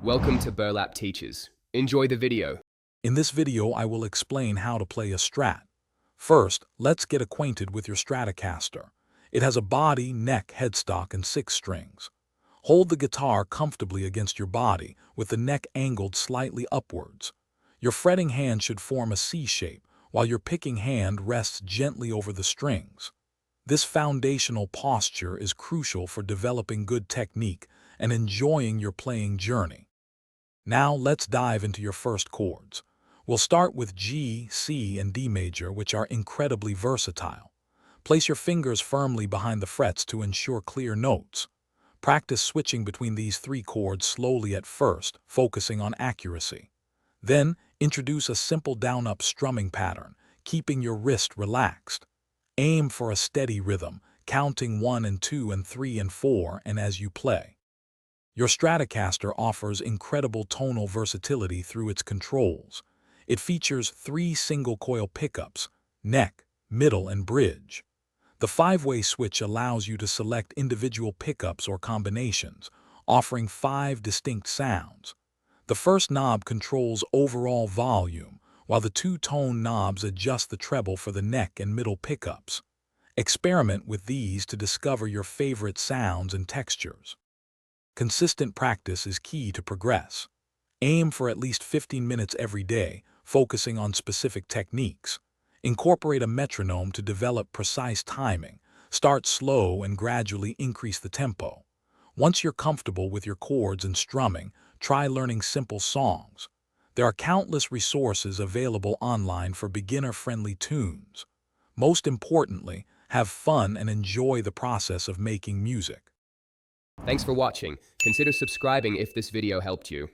Welcome to Burlap Teachers. Enjoy the video. In this video, I will explain how to play a Strat. First, let's get acquainted with your Stratocaster. It has a body, neck, headstock, and 6 strings. Hold the guitar comfortably against your body, with the neck angled slightly upwards. Your fretting hand should form a C shape, while your picking hand rests gently over the strings. This foundational posture is crucial for developing good technique and enjoying your playing journey. Now let's dive into your first chords. We'll start with G, C, and D major, which are incredibly versatile. Place your fingers firmly behind the frets to ensure clear notes. Practice switching between these 3 chords slowly at first, focusing on accuracy. Then, introduce a simple down-up strumming pattern, keeping your wrist relaxed. Aim for a steady rhythm, counting 1 and 2 and 3 and 4 and as you play. Your Stratocaster offers incredible tonal versatility through its controls. It features 3 single-coil pickups, neck, middle, and bridge. The 5-way switch allows you to select individual pickups or combinations, offering 5 distinct sounds. The first knob controls overall volume, while the 2 tone knobs adjust the treble for the neck and middle pickups. Experiment with these to discover your favorite sounds and textures. Consistent practice is key to progress. Aim for at least 15 minutes every day, focusing on specific techniques. Incorporate a metronome to develop precise timing. Start slow and gradually increase the tempo. Once you're comfortable with your chords and strumming, try learning simple songs. There are countless resources available online for beginner-friendly tunes. Most importantly, have fun and enjoy the process of making music. Thanks for watching. Consider subscribing if this video helped you.